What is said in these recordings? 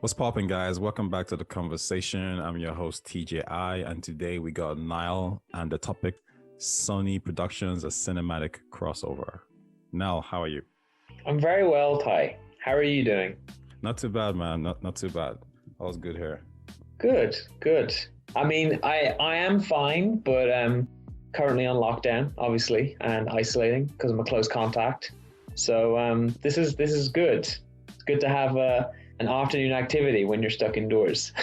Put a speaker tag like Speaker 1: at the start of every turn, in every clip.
Speaker 1: What's popping, guys? Welcome back to the conversation. I'm your host, TJI, and today we got Niall and the topic Sony Productions, a cinematic crossover. Niall, how are you?
Speaker 2: I'm very well, Ty. How are you doing?
Speaker 1: Not too bad, man. Not too bad. All's good here.
Speaker 2: Good, good. I mean, I am fine, but currently on lockdown, obviously, and isolating because I'm a close contact. So this is good. It's good to have an afternoon activity when you're stuck indoors.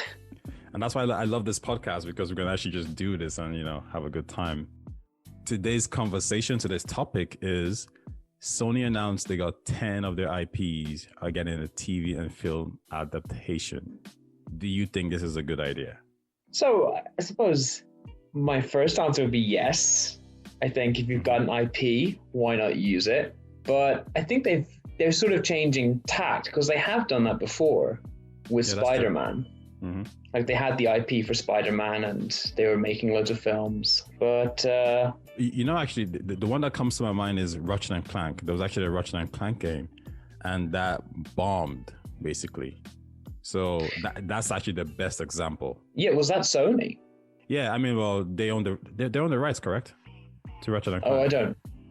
Speaker 1: And that's why I love this podcast, because we're going to actually just do this and, have a good time. Today's topic is Sony announced they got 10 of their IPs are getting a TV and film adaptation. Do you think this is a good idea?
Speaker 2: So I suppose my first answer would be yes. I think if you've got an IP, why not use it? But I think they're sort of changing tact, because they have done that before with Spider-Man. Mm-hmm. Like they had the IP for Spider-Man and they were making loads of films. But
Speaker 1: actually, the one that comes to my mind is Ratchet and Clank. There was actually a Ratchet and Clank game, and that bombed basically. So that's actually the best example.
Speaker 2: Yeah, was that Sony?
Speaker 1: Yeah, I mean, well, they own the rights, correct? To Ratchet and Clank.
Speaker 2: Oh,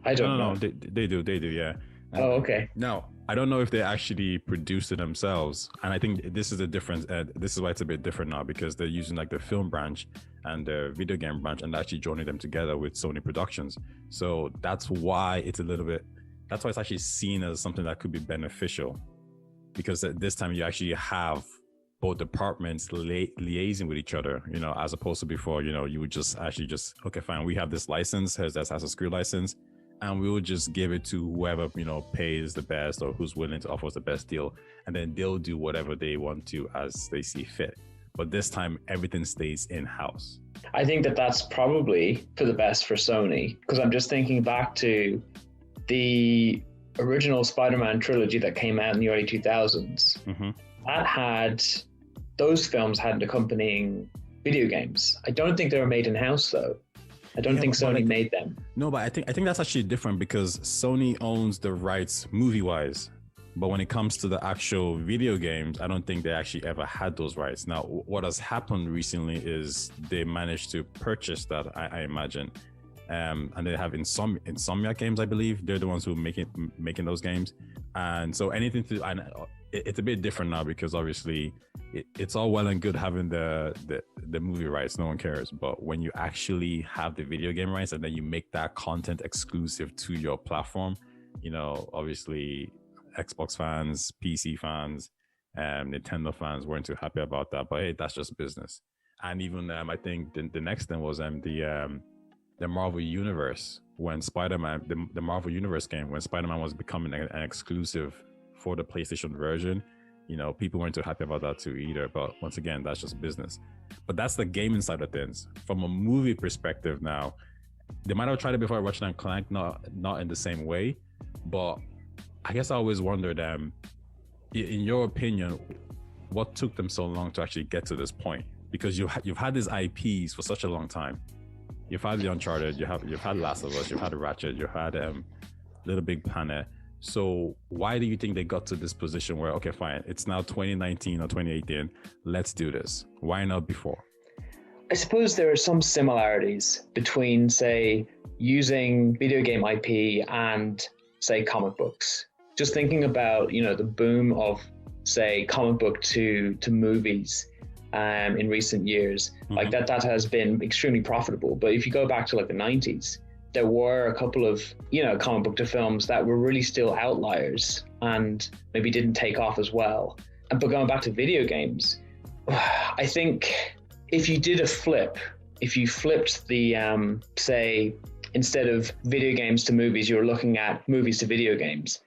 Speaker 2: I don't know.
Speaker 1: No, they do, yeah.
Speaker 2: Oh, okay.
Speaker 1: No, I don't know if they actually produced it themselves, and I think this is the difference. This is why it's a bit different now, because they're using like the film branch and the video game branch and actually joining them together with Sony Productions. So that's why it's that's why it's actually seen as something that could be beneficial, because at this time you actually have both departments liaising with each other, as opposed to before, you would just okay, fine, we have this license, here's this Assassin's Creed license, and we will just give it to whoever, pays the best or who's willing to offer us the best deal. And then they'll do whatever they want to as they see fit. But this time, everything stays in-house.
Speaker 2: I think that's probably for the best for Sony, because I'm just thinking back to the original Spider-Man trilogy that came out in the early 2000s. Mm-hmm. Those films had accompanying video games. I don't think they were made in-house, though. I don't think Sony made them.
Speaker 1: No, but I think that's actually different, because Sony owns the rights movie-wise. But when it comes to the actual video games, I don't think they actually ever had those rights. Now, what has happened recently is they managed to purchase that, I imagine. And they have Insomniac Games, I believe. They're the ones who are making those games. And so it's a bit different now, because obviously it's all well and good having the movie rights, no one cares. But when you actually have the video game rights and then you make that content exclusive to your platform, obviously Xbox fans, PC fans, Nintendo fans weren't too happy about that. But hey, that's just business. And even I think the next thing was the Marvel Universe, when Spider-Man, the Marvel Universe game, when Spider-Man was becoming an exclusive for the PlayStation version, people weren't too happy about that too either. But once again, that's just business. But that's the gaming side of things. From a movie perspective now, they might have tried it before Ratchet and Clank, not in the same way. But I guess I always wondered, in your opinion, what took them so long to actually get to this point? Because you've had these IPs for such a long time. You've had the Uncharted, you've had Last of Us, you've had Ratchet, you've had Little Big Planet. So why do you think they got to this position where, okay, fine, it's now 2019 or 2018, let's do this? Why not before?
Speaker 2: I suppose there are some similarities between, say, using video game IP and, say, comic books. Just thinking about, the boom of, say, comic book to movies in recent years, mm-hmm. like that has been extremely profitable. But if you go back to like the 90s, there were a couple of, comic book to films that were really still outliers and maybe didn't take off as well. But going back to video games, I think if you did a flip, if you flipped the, say, instead of video games to movies, you're looking at movies to video games,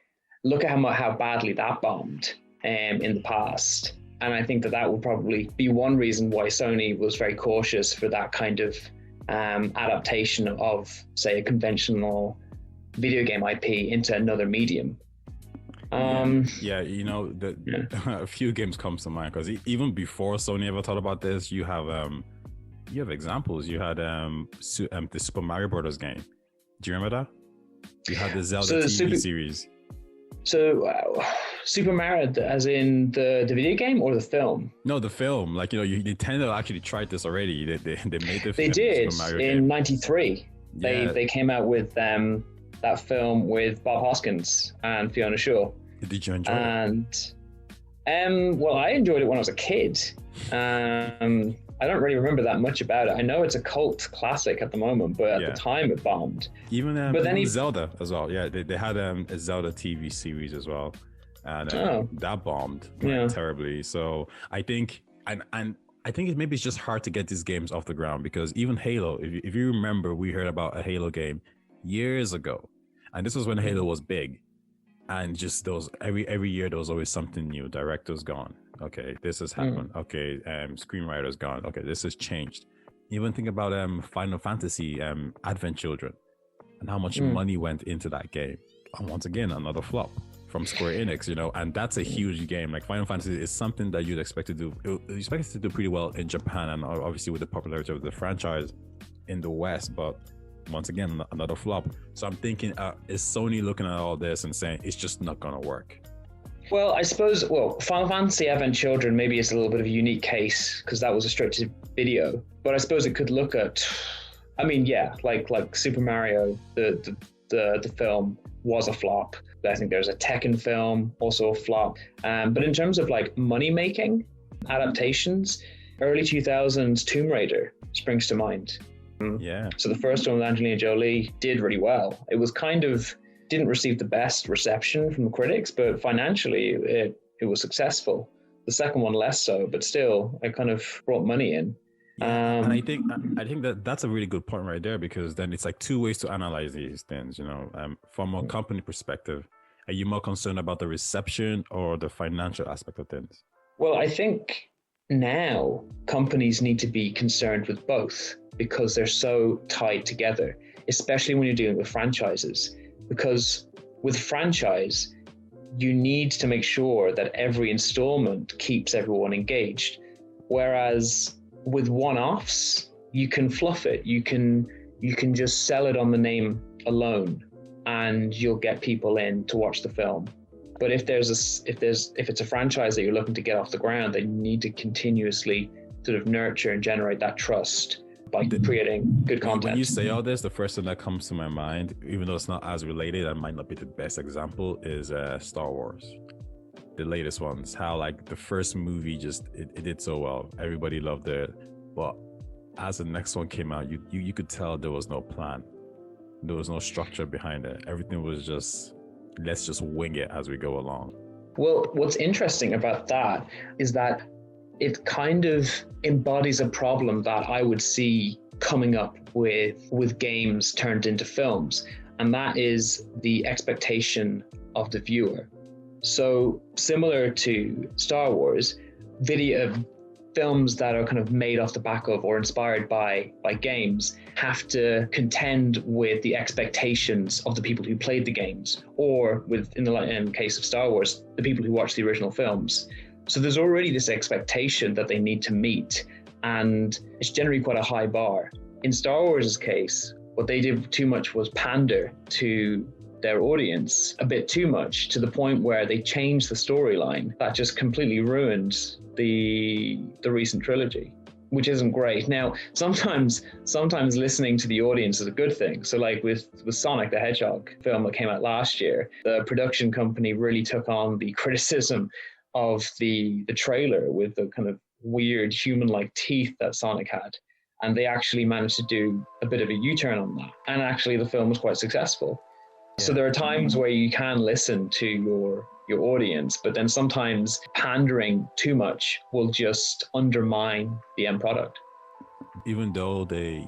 Speaker 2: look at how badly that bombed in the past. And I think that would probably be one reason why Sony was very cautious for that kind of adaptation of, say, a conventional video game IP into another medium.
Speaker 1: A few games comes to mind, because even before Sony ever thought about this, you have examples. You had the Super Mario Brothers game. Do you remember that? You had the Zelda TV series.
Speaker 2: So Super Mario, as in the video game or the film?
Speaker 1: No, the film. Like, Nintendo actually tried this already. They made the
Speaker 2: They did
Speaker 1: Super Mario
Speaker 2: in
Speaker 1: game.
Speaker 2: '93.
Speaker 1: Yeah.
Speaker 2: They came out with that film with Bob Hoskins and Fiona Shaw.
Speaker 1: Did you enjoy it?
Speaker 2: And well, I enjoyed it when I was a kid. I don't really remember that much about it. I know it's a cult classic at the moment, but at the time it bombed.
Speaker 1: Even
Speaker 2: but then
Speaker 1: Zelda as well. Yeah, they had a Zelda TV series as well, and that bombed terribly. So I think, and I think maybe it's just hard to get these games off the ground, because even Halo, if you remember, we heard about a Halo game years ago, and this was when Halo was big, and just those every year there was always something new. Director's gone. Okay, this has happened. Okay, screenwriter's gone. Okay, this has changed. Even think about Final Fantasy Advent Children, and how much money went into that game. And once again, another flop from Square Enix, and that's a huge game. Like Final Fantasy is something that you'd expect to do. You expect it to do pretty well in Japan, and obviously with the popularity of the franchise in the West, but once again, another flop. So I'm thinking, is Sony looking at all this and saying it's just not gonna work?
Speaker 2: Well, I suppose, Final Fantasy Advent Children maybe is a little bit of a unique case because that was a straight to video. But I suppose it could look at, like Super Mario, the film was a flop. I think there's a Tekken film, also a flop. But in terms of like money making adaptations, early 2000s Tomb Raider springs to mind.
Speaker 1: Yeah.
Speaker 2: So the first one with Angelina Jolie did really well. It was didn't receive the best reception from the critics, but financially it was successful. The second one less so, but still it kind of brought money in.
Speaker 1: And I think that's a really good point right there, because then it's like two ways to analyze these things. From a company perspective, are you more concerned about the reception or the financial aspect of things?
Speaker 2: Well, I think now companies need to be concerned with both because they're so tied together, especially when you're dealing with franchises. Because with franchise, you need to make sure that every installment keeps everyone engaged. Whereas with one-offs, you can fluff it. You can just sell it on the name alone, and you'll get people in to watch the film. But if it's a franchise that you're looking to get off the ground, then you need to continuously sort of nurture and generate that trust by creating good content.
Speaker 1: When you say all this, the first thing that comes to my mind, even though it's not as related and might not be the best example, is Star Wars. The latest ones, how like the first movie it did so well. Everybody loved it. But as the next one came out, you could tell there was no plan. There was no structure behind it. Everything was just, let's just wing it as we go along.
Speaker 2: Well, what's interesting about that is that it kind of embodies a problem that I would see coming up with games turned into films, and that is the expectation of the viewer. So similar to Star Wars, films that are kind of made off the back of or inspired by games have to contend with the expectations of the people who played the games, or in the case of Star Wars, the people who watched the original films. So there's already this expectation that they need to meet, and it's generally quite a high bar. In Star Wars' case, what they did too much was pander to their audience a bit too much, to the point where they changed the storyline that just completely ruined the recent trilogy, which isn't great. Now, sometimes listening to the audience is a good thing. So like with Sonic the Hedgehog film that came out last year, the production company really took on the criticism of the trailer with the kind of weird human-like teeth that Sonic had. And they actually managed to do a bit of a U-turn on that. And actually the film was quite successful. Yeah. So there are times where you can listen to your audience, but then sometimes pandering too much will just undermine the end product.
Speaker 1: Even though they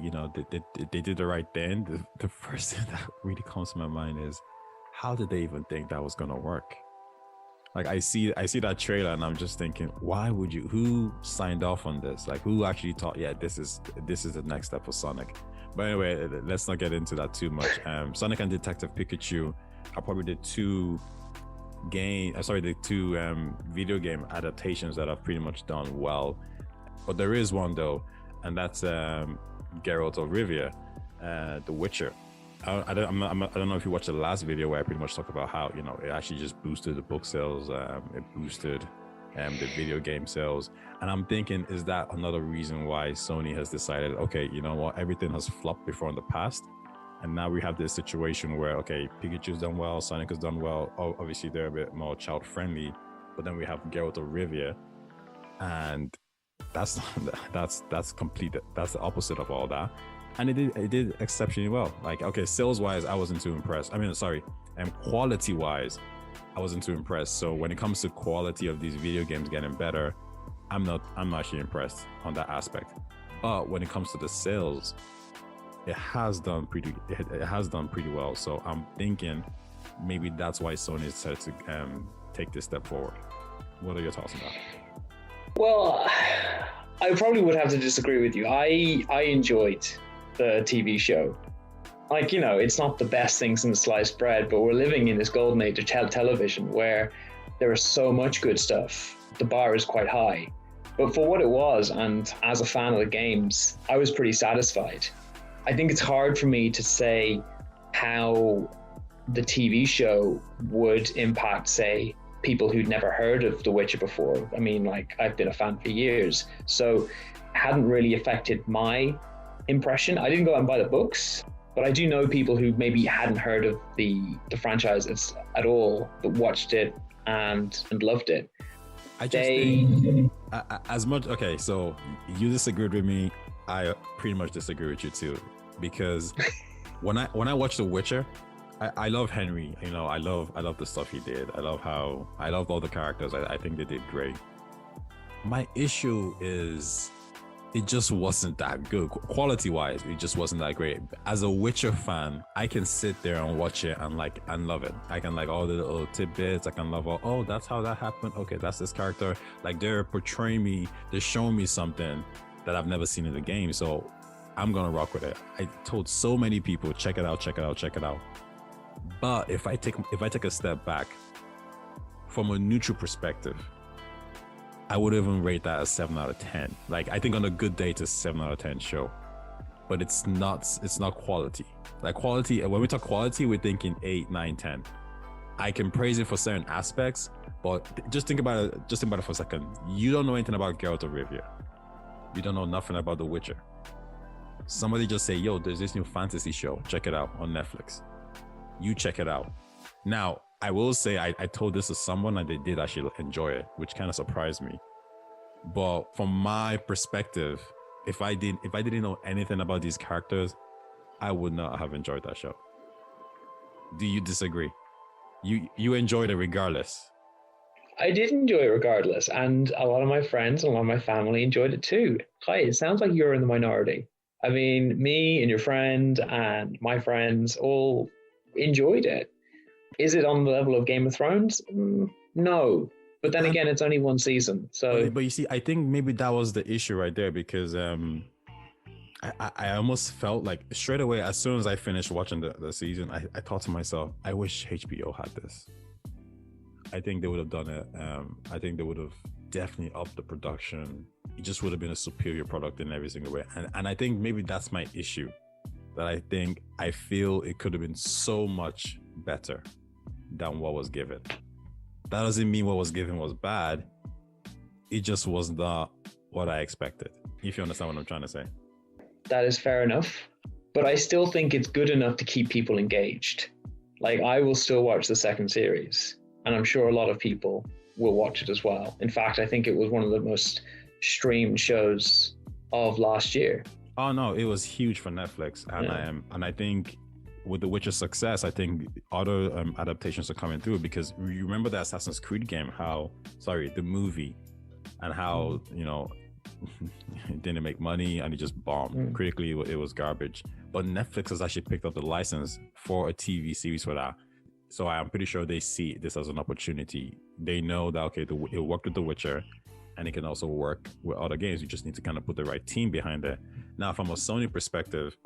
Speaker 1: did the right thing, the first thing that really comes to my mind is, how did they even think that was gonna work? Like I see that trailer and I'm just thinking, who signed off on this? Like who actually thought, yeah, this is the next step for Sonic? But anyway, let's not get into that too much. Sonic and Detective Pikachu are probably the two video game adaptations that have pretty much done well. But there is one though, and that's Geralt of Rivia, The Witcher. I don't know if you watched the last video where I pretty much talked about how, you know, it actually just boosted the book sales, it boosted the video game sales. And I'm thinking, is that another reason why Sony has decided, okay, you know what, everything has flopped before in the past, and now we have this situation where, okay, Pikachu's done well, Sonic has done well. Obviously, they're a bit more child friendly, but then we have Geralt of Rivia, and that's complete. That's the opposite of all that, and it did exceptionally well. Like, okay, sales wise, I wasn't too impressed. I mean, sorry, and quality wise, I wasn't too impressed. So when it comes to quality of these video games getting better, I'm not actually impressed on that aspect. But when it comes to the sales, it has done pretty well. So I'm thinking maybe that's why Sony decided to take this step forward. What are your thoughts on that?
Speaker 2: Well, I probably would have to disagree with you. I enjoyed the TV show. Like, you know, it's not the best thing since sliced bread, but we're living in this golden age of television where there is so much good stuff. The bar is quite high. But for what it was, and as a fan of the games, I was pretty satisfied. I think it's hard for me to say how the TV show would impact, say, people who'd never heard of The Witcher before. I mean, like, I've been a fan for years, so it hadn't really affected my impression. I didn't go out and buy the books, but I do know people who maybe hadn't heard of the franchise at all, but watched it and loved it.
Speaker 1: I just think, as much, okay, so you disagreed with me. I pretty much disagree with you too, because when I watch The Witcher, I love Henry. You know, I love the stuff he did. I love all the characters. I think they did great. My issue is it just wasn't that good. Quality wise, it just wasn't that great. As a Witcher fan, I can sit there and watch it and love it. I can like all the little tidbits. I can love oh, that's how that happened. Okay, that's this character. Like, they're portraying me, they're showing me something that I've never seen in the game. So I'm gonna rock with it. I told so many people, check it out. But if I take a step back from a neutral perspective, I would even rate that a 7 out of 10. Like, I think on a good day, it's a 7 out of 10 show, but it's not quality. Like, quality, when we talk quality, we're thinking 8, 9, 10. I can praise it for certain aspects, but just think about it for a second. You don't know anything about Geralt of Rivia. You don't know nothing about The Witcher. Somebody just say, yo, there's this new fantasy show. Check it out on Netflix. You check it out. Now, I will say I told this to someone and they did actually enjoy it, which kind of surprised me. But from my perspective, if I didn't know anything about these characters, I would not have enjoyed that show. Do you disagree? You enjoyed it regardless.
Speaker 2: I did enjoy it regardless, and a lot of my friends and a lot of my family enjoyed it too. Hi, it sounds like you're in the minority. I mean, me and your friend and my friends all enjoyed it. Is it on the level of Game of Thrones? No. But then again, it's only one season. So,
Speaker 1: but you see, I think maybe that was the issue right there, because I almost felt like straight away, as soon as I finished watching the season, I thought to myself, I wish HBO had this. I think they would have done it. I think they would have definitely upped the production. It just would have been a superior product in every single way. And I think maybe that's my issue, that I feel it could have been so much better than what was given. That doesn't mean what was given was bad. It just was not what I expected, if you understand what I'm trying to say.
Speaker 2: That is fair enough. But I still think it's good enough to keep people engaged. Like, I will still watch the second series, and I'm sure a lot of people will watch it as well. In fact, I think it was one of the most streamed shows of last year.
Speaker 1: Oh no, it was huge for Netflix, and
Speaker 2: Yeah.
Speaker 1: I think with The Witcher's success, I think other adaptations are coming through, because you remember the Assassin's Creed game, the movie, and how, you know, it didn't make money and it just bombed. Critically, it was garbage. But Netflix has actually picked up the license for a TV series for that. So I'm pretty sure they see this as an opportunity. They know that, okay, it worked with The Witcher, and it can also work with other games. You just need to kind of put the right team behind it. Now, from a Sony perspective,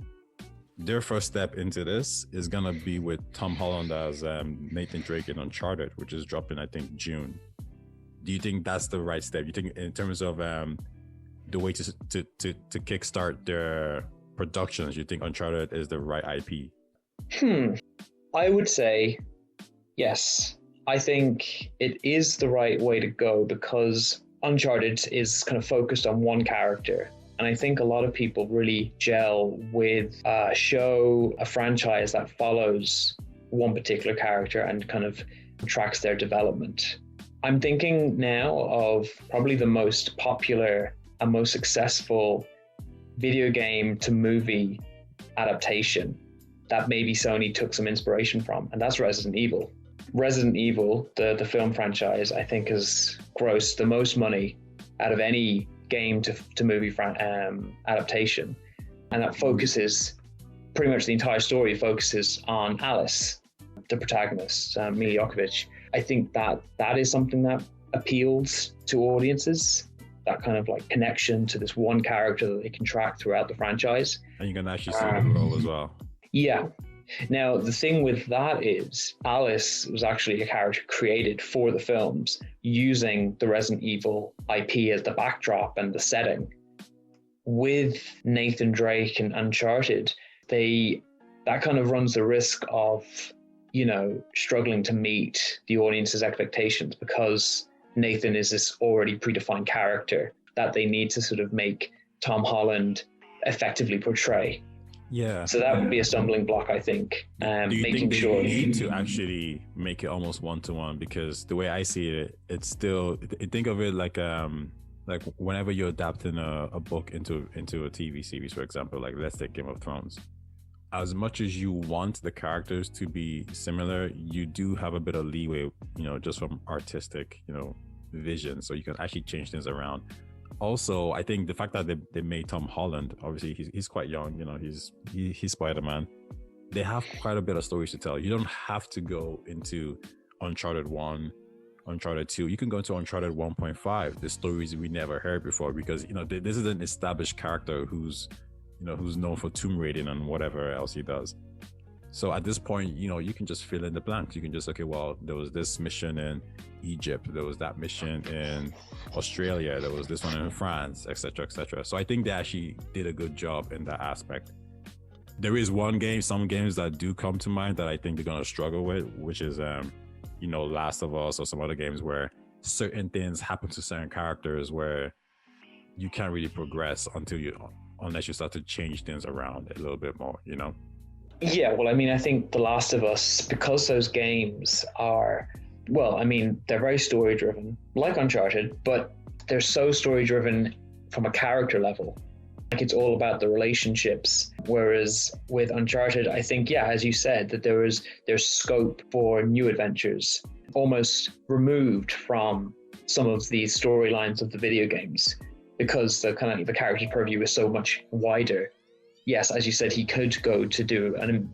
Speaker 1: their first step into this is gonna be with Tom Holland as Nathan Drake in Uncharted, which is dropping, I think, June. Do you think that's the right step? You think, in terms of the way to kickstart their productions, you think Uncharted is the right IP?
Speaker 2: I would say yes. I think it is the right way to go because Uncharted is kind of focused on one character. And I think a lot of people really gel with a show, a franchise that follows one particular character and kind of tracks their development. I'm thinking now of probably the most popular and most successful video game to movie adaptation that maybe Sony took some inspiration from, and that's Resident Evil. Resident Evil, the film franchise, I think has grossed the most money out of any game to movie adaptation. And that focuses, pretty much the entire story focuses on Alice, the protagonist, Mila Jovovich. I think that is something that appeals to audiences, that kind of like connection to this one character that they can track throughout the franchise.
Speaker 1: And you can actually see the role as well.
Speaker 2: Yeah. Now, the thing with that is Alice was actually a character created for the films using the Resident Evil IP as the backdrop and the setting. With Nathan Drake and Uncharted, that kind of runs the risk of, struggling to meet the audience's expectations because Nathan is this already predefined character that they need to sort of make Tom Holland effectively portray.
Speaker 1: Yeah.
Speaker 2: So that would be a stumbling block, I think.
Speaker 1: Do you
Speaker 2: making
Speaker 1: think they
Speaker 2: sure
Speaker 1: need to actually make it almost one-to-one? Because the way I see it, it's still, think of it like whenever you're adapting a book into a TV series, for example, like let's take Game of Thrones. As much as you want the characters to be similar, you do have a bit of leeway, just from artistic, vision. So you can actually change things around. Also, I think the fact that they made Tom Holland, obviously he's quite young, he's Spider-Man. They have quite a bit of stories to tell. You don't have to go into Uncharted 1, Uncharted 2. You can go into Uncharted 1.5, the stories we never heard before, because, this is an established character who's known for tomb raiding and whatever else he does. So at this point, you can just fill in the blanks. You can just, okay, well, there was this mission in Egypt, there was that mission in Australia, there was this one in France, etc., etc. So I think they actually did a good job in that aspect. There is some games that do come to mind that I think they're going to struggle with, which is, Last of Us or some other games where certain things happen to certain characters where you can't really progress unless you start to change things around a little bit more,
Speaker 2: Yeah, well, I think The Last of Us, because those games are, they're very story driven, like Uncharted, but they're so story driven from a character level. Like it's all about the relationships. Whereas with Uncharted, I think, as you said, that there's scope for new adventures, almost removed from some of the storylines of the video games, because the character purview is so much wider. Yes, as you said, he could go to do an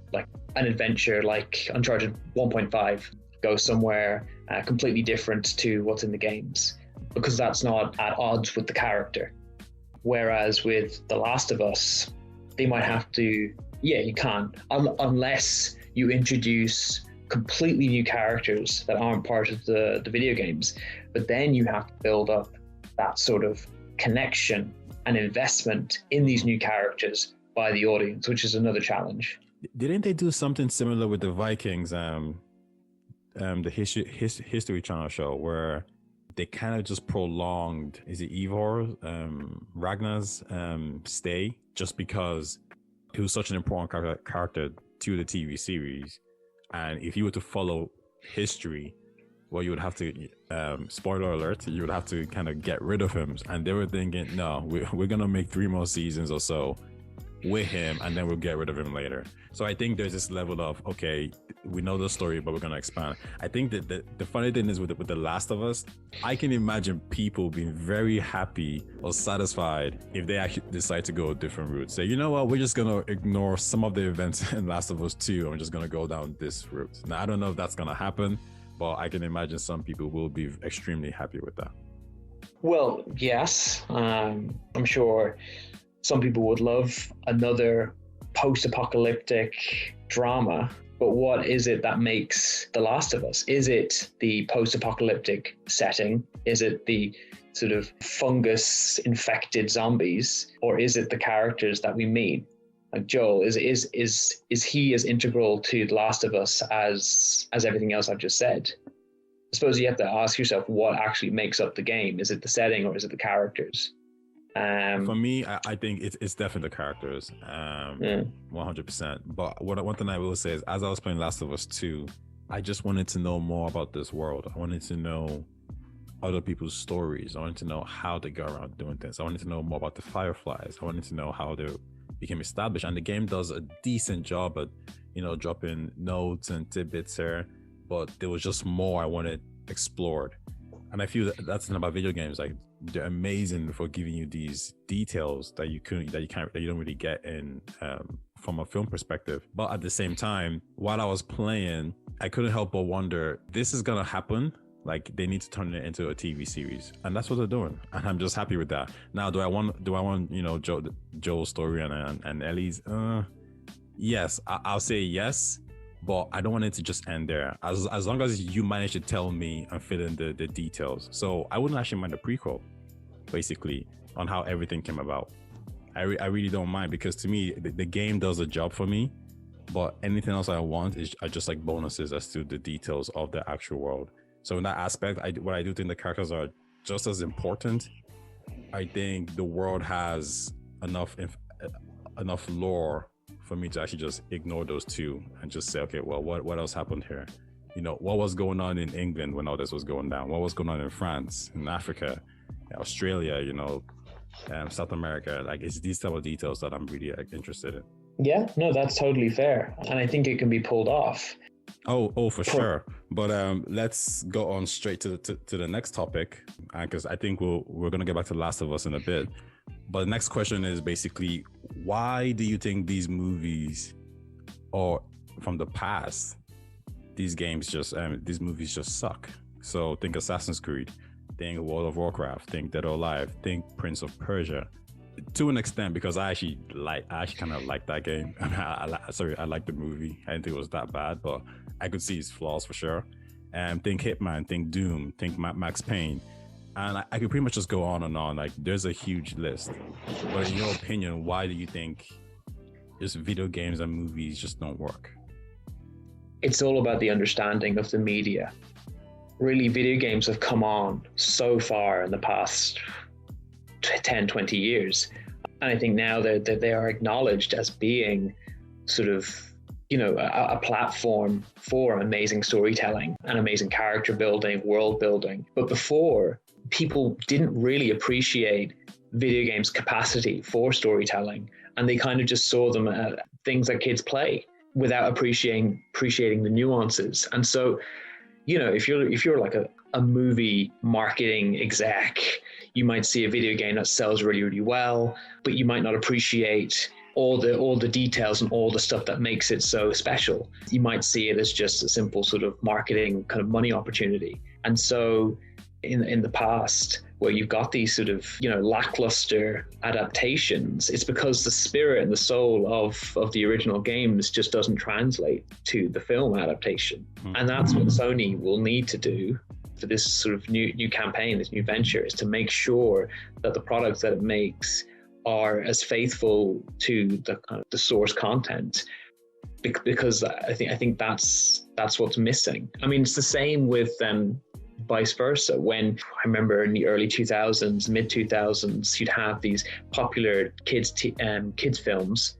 Speaker 2: adventure like Uncharted 1.5, go somewhere completely different to what's in the games, because that's not at odds with the character. Whereas with The Last of Us, they might have to, you can't, unless you introduce completely new characters that aren't part of the video games. But then you have to build up that sort of connection and investment in these new characters by the audience, which is another challenge.
Speaker 1: Didn't they do something similar with the Vikings, the History Channel show, where they kind of just prolonged, is it Eivor, Ragnar's stay, just because he was such an important character to the TV series. And if you were to follow history, well, you would have to, spoiler alert, you would have to kind of get rid of him. And they were thinking, no, we're going to make 3 more seasons or so with him, and then we'll get rid of him later. So I think there's this level of, okay, we know the story, but we're going to expand. I think that the funny thing is with The Last of Us, I can imagine people being very happy or satisfied if they actually decide to go a different route. Say, you know what, we're just going to ignore some of the events in Last of Us 2, and we're just going to go down this route. Now, I don't know if that's going to happen, but I can imagine some people will be extremely happy with that.
Speaker 2: Well, yes, I'm sure some people would love another post-apocalyptic drama, but what is it that makes The Last of Us? Is it the post-apocalyptic setting? Is it the sort of fungus-infected zombies? Or is it the characters that we meet? Like Joel, is he as integral to The Last of Us as everything else I've just said? I suppose you have to ask yourself what actually makes up the game. Is it the setting or is it the characters?
Speaker 1: For me, I think it's definitely the characters, 100%. But one thing I will say is, as I was playing Last of Us 2, I just wanted to know more about this world. I wanted to know other people's stories. I wanted to know how they go around doing things. I wanted to know more about the Fireflies. I wanted to know how they became established. And the game does a decent job at, dropping notes and tidbits here. But there was just more I wanted explored. And I feel that that's the thing about video games. Like, they're amazing for giving you these details that you don't really get in from a film perspective. But at the same time, while I was playing, I couldn't help but wonder, this is gonna happen. Like, they need to turn it into a TV series, and that's what they're doing, and I'm just happy with that. Now, do I want Joel's story and Ellie's? Yes, I'll say yes. But I don't want it to just end there. As long as you manage to tell me and fill in the details. So I wouldn't actually mind a prequel, basically, on how everything came about. I really don't mind, because to me, the game does a job for me. But anything else I want are just like bonuses as to the details of the actual world. So in that aspect, I do think the characters are just as important. I think the world has enough lore for me to actually just ignore those two and just say, okay, well, what else happened here? What was going on in England when all this was going down? What was going on in France, in Africa, Australia, South America? Like, it's these type of details that I'm really interested in.
Speaker 2: Yeah, no, that's totally fair. And I think it can be pulled off.
Speaker 1: Oh, for sure. But let's go on straight to the next topic, because I think we're going to get back to Last of Us in a bit. But the next question is basically, why do you think these movies, or from the past, these movies just suck? So think Assassin's Creed, think World of Warcraft, think Dead or Alive, think Prince of Persia. To an extent, because I actually kind of like that game. I like the movie. I didn't think it was that bad, but I could see its flaws for sure. Think Hitman, think Doom, think Max Payne. And I could pretty much just go on and on. Like, there's a huge list. But in your opinion, why do you think just video games and movies just don't work?
Speaker 2: It's all about the understanding of the media. Really, video games have come on so far in the past 10, 20 years. And I think now that they are acknowledged as being sort of, a platform for amazing storytelling and amazing character building, world building. But before, people didn't really appreciate video games' capacity for storytelling, and they kind of just saw them as things that kids play without appreciating the nuances. And so, if you're like a movie marketing exec, you might see a video game that sells really, really well, but you might not appreciate all the details and all the stuff that makes it so special. You might see it as just a simple sort of marketing kind of money opportunity. And so in the past, where you've got these sort of, lackluster adaptations, it's because the spirit and the soul of the original games just doesn't translate to the film adaptation. And that's what Sony will need to do for this sort of new campaign, this new venture, is to make sure that the products that it makes are as faithful to the kind of the source content, because I think that's what's missing. I mean, it's the same with vice versa. When I remember in the early 2000s, mid 2000s, you'd have these popular kids films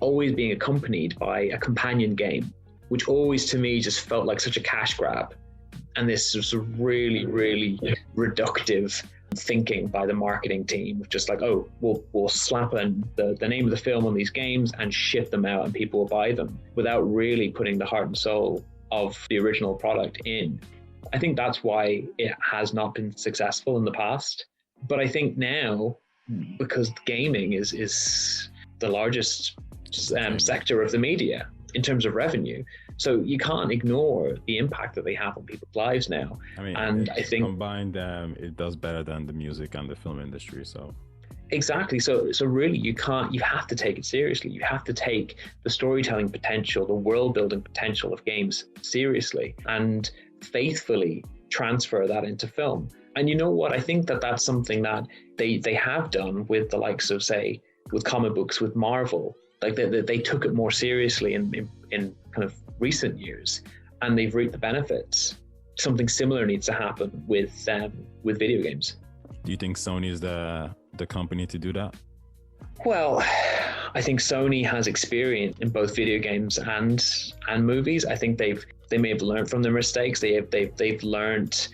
Speaker 2: always being accompanied by a companion game, which always to me just felt like such a cash grab. And this sort of really, really reductive thinking by the marketing team, just like, oh, we'll slap the name of the film on these games and ship them out and people will buy them, without really putting the heart and soul of the original product in. I think that's why it has not been successful in the past. But I think now, because gaming is the largest sector of the media in terms of revenue, so you can't ignore the impact that they have on people's lives now.
Speaker 1: I mean,
Speaker 2: and I think
Speaker 1: combined, it does better than the music and the film industry. So
Speaker 2: exactly. So really, you have to take it seriously. You have to take the storytelling potential, the world building potential of games seriously, and faithfully transfer that into film. And you know what? I think that's something that they have done with the likes of, say, with comic books, with Marvel. Like they took it more seriously in kind of recent years, and they've reaped the benefits. Something similar needs to happen with video games.
Speaker 1: Do you think Sony is the company to do that?
Speaker 2: Well, I think Sony has experience in both video games and movies. I think they may have learned from their mistakes. They've learned,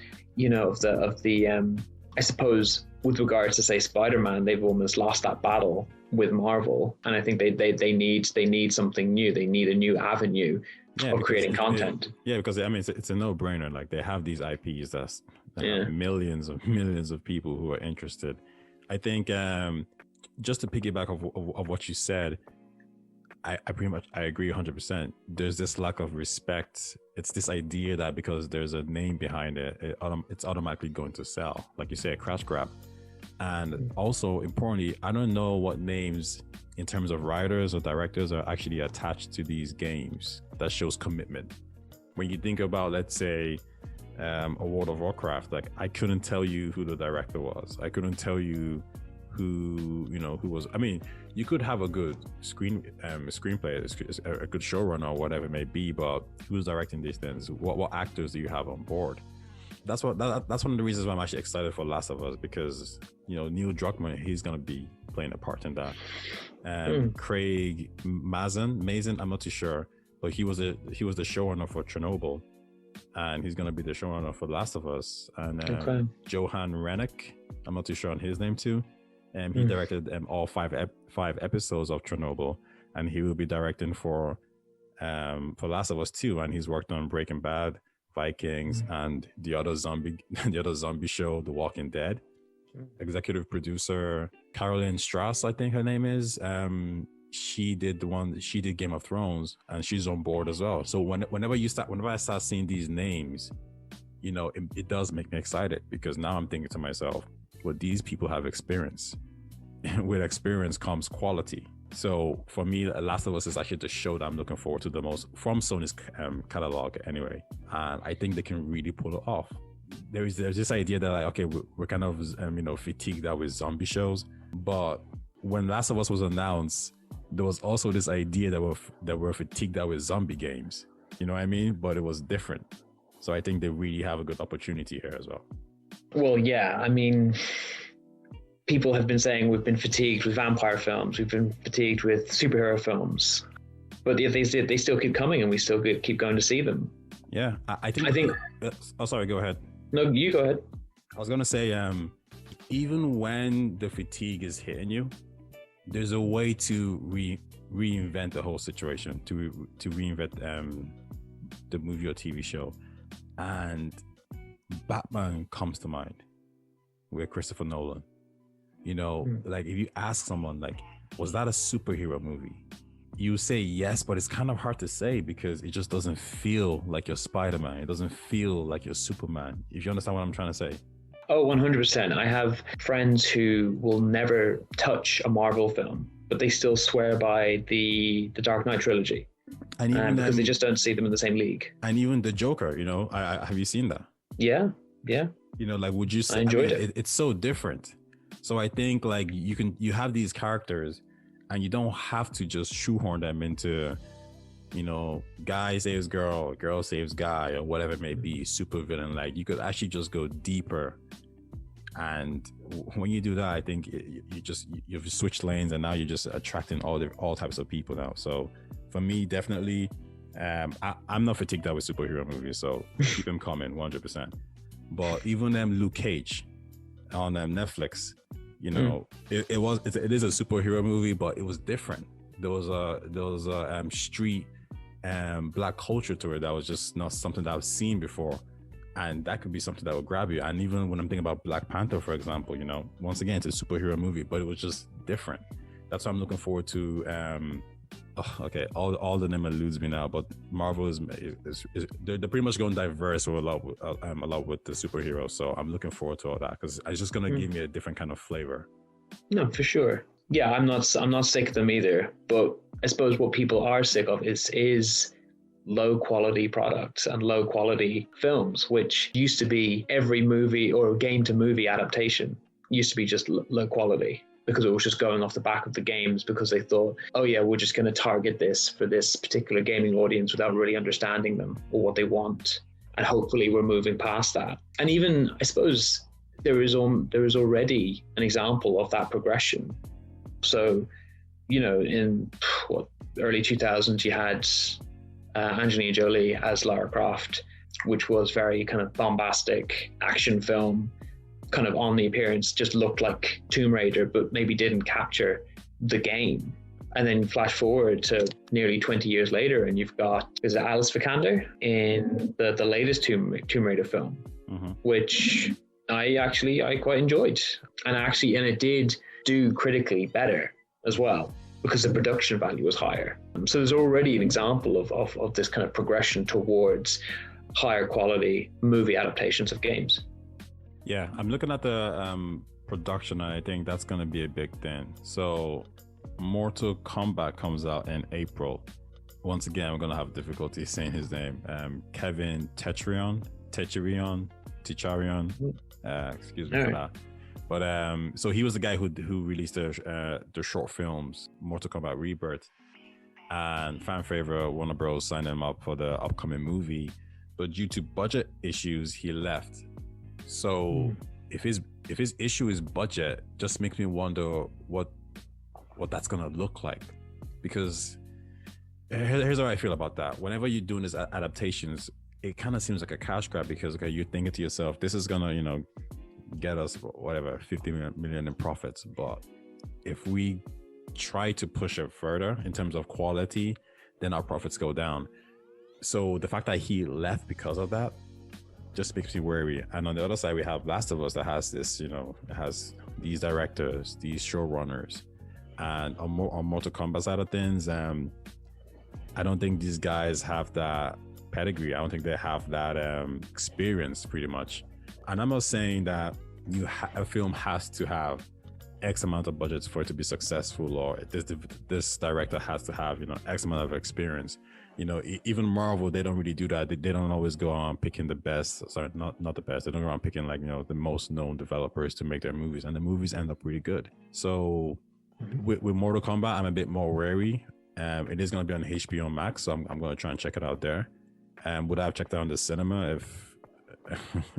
Speaker 2: of the I suppose with regards to say Spider-Man, they've almost lost that battle with Marvel, and I think they need something new. They need a new avenue of creating content.
Speaker 1: Because I mean it's a no-brainer. Like they have these IPs that have millions of people who are interested. I think just to piggyback of what you said, I agree 100%. There's this lack of respect. It's this idea that because there's a name behind it, it's automatically going to sell. Like you say, a crash grab. And also, importantly, I don't know what names in terms of writers or directors are actually attached to these games that shows commitment. When you think about, let's say, a World of Warcraft, like I couldn't tell you who the director was. I couldn't tell you who was. I mean, you could have a good screenplay, a good showrunner or whatever it may be, but who's directing these things? What actors do you have on board? That's one of the reasons why I'm actually excited for Last of Us, because Neil Druckmann, he's gonna be playing a part in that. Craig Mazin, I'm not too sure, but he was the showrunner for Chernobyl, and he's gonna be the showrunner for Last of Us. And Johan Rennick, I'm not too sure on his name too. He directed all five episodes of Chernobyl, and he will be directing for Last of Us 2, and he's worked on Breaking Bad, Vikings, and the other zombie show, The Walking Dead. Executive producer Caroline Strauss, I think her name is. She did Game of Thrones, and she's on board as well. So whenever I start seeing these names, it does make me excited, because now I'm thinking to myself, well, these people have experience. With experience comes quality. So for me, Last of Us is actually the show that I'm looking forward to the most from Sony's catalog anyway. And I think they can really pull it off. There's this idea that, like, okay, we're kind of fatigued out with zombie shows. But when Last of Us was announced, there was also this idea that we're fatigued out with zombie games. You know what I mean? But it was different. So I think they really have a good opportunity here as well.
Speaker 2: Well, yeah, I mean, people have been saying we've been fatigued with vampire films, we've been fatigued with superhero films, but they still keep coming, and we still keep going to see them.
Speaker 1: Yeah, I think. Oh, sorry, go ahead.
Speaker 2: No, you go ahead.
Speaker 1: I was gonna say, even when the fatigue is hitting you, there's a way to reinvent the whole situation, to reinvent the movie or TV show, and Batman comes to mind with Christopher Nolan. Like if you ask someone, like, was that a superhero movie? You say yes, but it's kind of hard to say, because it just doesn't feel like you're Spider-Man. It doesn't feel like you're Superman. If you understand what I'm trying to say.
Speaker 2: Oh, 100%. I have friends who will never touch a Marvel film, but they still swear by the Dark Knight trilogy. And even because they just don't see them in the same league.
Speaker 1: And even the Joker, I have you seen that?
Speaker 2: Yeah.
Speaker 1: Like, would you say?
Speaker 2: I enjoyed it.
Speaker 1: It's so different. So I think, like, you have these characters, and you don't have to just shoehorn them into, guy saves girl, girl saves guy, or whatever it may be, super villain. Like, you could actually just go deeper. And when you do that, I think you've switched lanes, and now you're just attracting all types of people now. So for me, definitely, I'm not fatigued out with superhero movies, so keep them coming 100%. But even Luke Cage on Netflix, it is a superhero movie, but it was different. There was a street black culture to it that was just not something that I've seen before, and that could be something that will grab you. And even when I'm thinking about Black Panther, for example, once again, it's a superhero movie, but it was just different. That's what I'm looking forward to. All the name eludes me now, but Marvel is they're pretty much going diverse with a lot with the superheroes. So I'm looking forward to all that, because it's just gonna give me a different kind of flavor.
Speaker 2: No, for sure. Yeah, I'm not sick of them either. But I suppose what people are sick of is low quality products and low quality films, which used to be every movie or game to movie adaptation used to be just low quality. because it was just going off the back of the games, because they thought, oh yeah, we're just going to target this for this particular gaming audience without really understanding them or what they want. And hopefully we're moving past that. And even, I suppose, there is already an example of that progression. So, in early 2000s, you had Angelina Jolie as Lara Croft, which was very kind of bombastic action film, kind of on the appearance, just looked like Tomb Raider, but maybe didn't capture the game. And then flash forward to nearly 20 years later, and you've got, is it Alice Vikander in the latest Tomb Raider film, which I quite enjoyed. And it did do critically better as well, because the production value was higher. So there's already an example of this kind of progression towards higher quality movie adaptations of games.
Speaker 1: Yeah, I'm looking at the production, and I think that's going to be a big thing. So Mortal Kombat comes out in April. Once again, I'm going to have difficulty saying his name. Kevin Techerion, excuse me for that. But so he was the guy who released the short films Mortal Kombat Rebirth, and fan favorite Warner Bros. Signed him up for the upcoming movie, but due to budget issues, he left. So if his issue is budget, just makes me wonder what that's gonna look like, because here's how I feel about that. Whenever you're doing these adaptations, it kind of seems like a cash grab, because you're thinking to yourself, this is gonna get us whatever 50 million in profits, but if we try to push it further in terms of quality, then our profits go down. So the fact that he left because of that just makes me worry. And on the other side, we have Last of Us that has this, it has these directors, these showrunners, and on Mortal Kombat side of things, I don't think these guys have that pedigree. I don't think they have that experience, pretty much. And I'm not saying that a film has to have X amount of budgets for it to be successful, or this director has to have X amount of experience. Even Marvel, they don't really do that. They don't always go on picking the best. Sorry, not the best. They don't go on picking the most known developers to make their movies, and the movies end up really good. So with Mortal Kombat, I'm a bit more wary. It is going to be on HBO Max, so I'm going to try and check it out there. Would I have checked it out in the cinema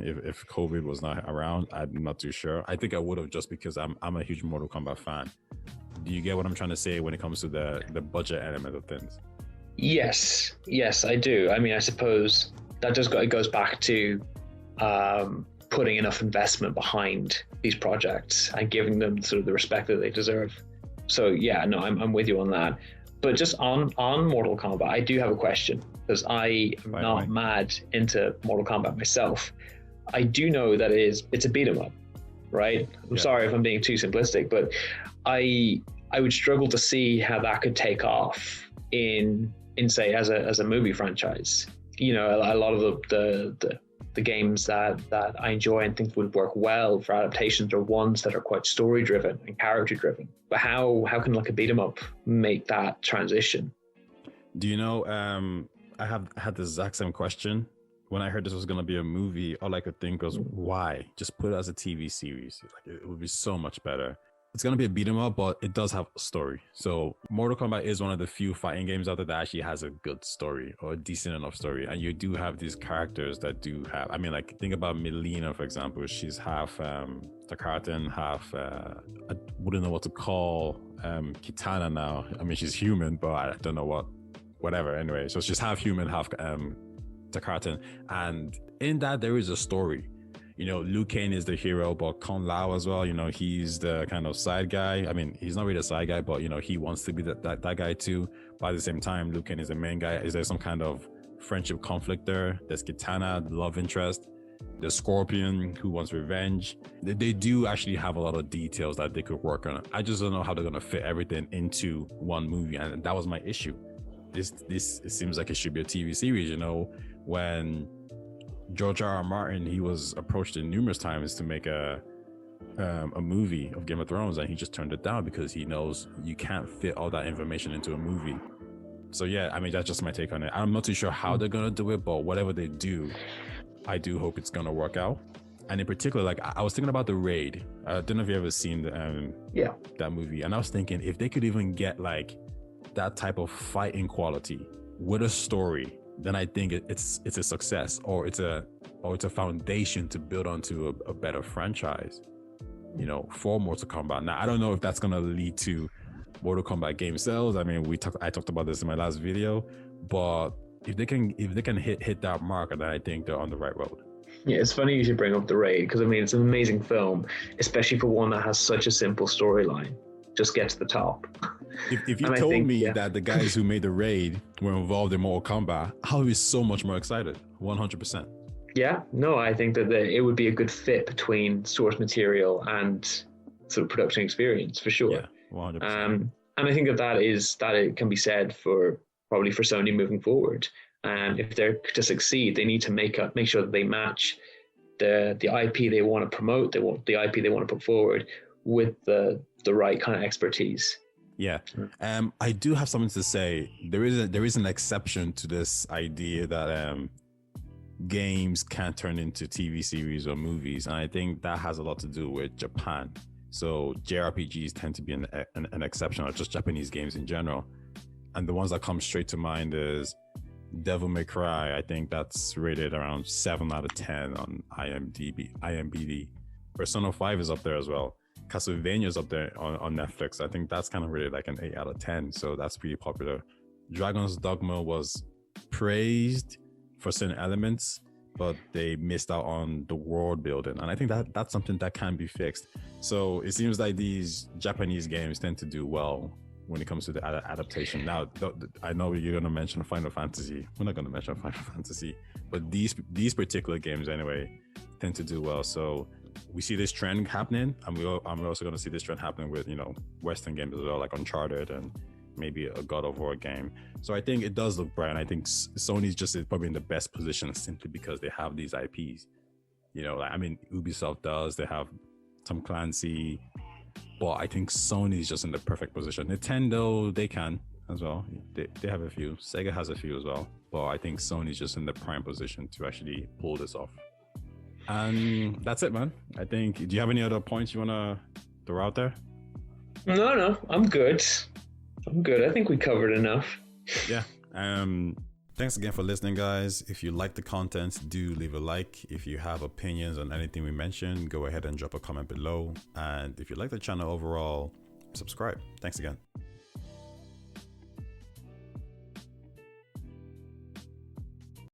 Speaker 1: if COVID was not around? I'm not too sure. I think I would have, just because I'm a huge Mortal Kombat fan. Do you get what I'm trying to say when it comes to the budget element of things? Yes,
Speaker 2: I do. I mean, I suppose that it goes back to putting enough investment behind these projects and giving them sort of the respect that they deserve. So yeah, no, I'm with you on that. But just on Mortal Kombat, I do have a question, because I am not mad into Mortal Kombat myself. I do know that it's a beat 'em up, right? I'm sorry if I'm being too simplistic, but I would struggle to see how that could take off in say as a movie franchise. A lot of the games that I enjoy and think would work well for adaptations are ones that are quite story driven and character driven. But how can a beat 'em up make that transition?
Speaker 1: Do you know, I had the exact same question. When I heard this was going to be a movie, all I could think was, why? Just put it as a TV series. It would be so much better. It's going to be a beat 'em up, but it does have a story. So Mortal Kombat is one of the few fighting games out there that actually has a good story, or a decent enough story. And you do have these characters that do have, think about Mileena, for example. She's half Takatan, half, I wouldn't know what to call Kitana now. She's human, but I don't know whatever. Anyway, so she's half human, half Takatan. And in that, there is a story. Liu Kang is the hero, but Kung Lao as well, he's the kind of side guy. He's not really a side guy, but he wants to be that guy too. But at the same time, Liu Kang is the main guy. Is there some kind of friendship conflict there? There's Kitana, the love interest. There's Scorpion, who wants revenge. They do actually have a lot of details that they could work on. I just don't know how they're going to fit everything into one movie, and that was my issue. This it seems like it should be a TV series. When George R.R. Martin, he was approached numerous times to make a movie of Game of Thrones, and he just turned it down because he knows you can't fit all that information into a movie. So yeah, that's just my take on it. I'm not too sure how they're gonna do it, but whatever they do, I do hope it's gonna work out. And in particular, like I was thinking about the Raid. I don't know if you ever seen that movie, and I was thinking if they could even get like that type of fighting quality with a story, then I think it's a success, or it's a foundation to build onto a better franchise, you know, for Mortal Kombat. Now I don't know if that's gonna lead to Mortal Kombat game sales. I mean, I talked about this in my last video, but if they can hit that mark, then I think they're on the right road.
Speaker 2: Yeah, it's funny you should bring up The Raid, because I mean it's an amazing film, especially for one that has such a simple storyline. Just get to the top.
Speaker 1: If you told me that the guys who made The Raid were involved in Mortal Kombat, I would be so much more excited. 100%.
Speaker 2: Yeah, no, I think that it would be a good fit between source material and sort of production experience for sure.
Speaker 1: Yeah, 100%.
Speaker 2: And I think that it can be said for Sony moving forward. And if they're to succeed, they need to make sure that they match the IP they want to promote, the IP they want to put forward with the right kind of expertise.
Speaker 1: Yeah. I do have something to say. There is an exception to this idea that games can't turn into TV series or movies, and I think that has a lot to do with Japan. So JRPGs tend to be an exception, or just Japanese games in general. And the ones that come straight to mind is Devil May Cry. I think that's rated around 7 out of 10 on IMDb. Persona 5 is up there as well. Castlevania is up there on Netflix. I think that's kind of rated like an 8 out of 10. So that's pretty popular. Dragon's Dogma was praised for certain elements, but they missed out on the world building. And I think that's something that can be fixed. So it seems like these Japanese games tend to do well when it comes to the adaptation. Now, I know you're going to mention Final Fantasy. We're not going to mention Final Fantasy, but these particular games anyway tend to do well. So we see this trend happening, and we're also going to see this trend happening with, you know, Western games as well, like Uncharted and maybe a God of War game. So I think it does look bright, and I think Sony's just probably in the best position simply because they have these IPs. You know, like, I mean, Ubisoft does. They have Tom Clancy. But I think Sony's just in the perfect position. Nintendo, they can as well. They have a few. Sega has a few as well. But I think Sony's just in the prime position to actually pull this off. And that's it, man. I think, do you have any other points you want to throw out there?
Speaker 2: No, I'm good. I think we covered enough.
Speaker 1: Yeah. Thanks again for listening, guys. If you like the content, do leave a like. If you have opinions on anything we mentioned, go ahead and drop a comment below. And if you like the channel overall, subscribe. Thanks again.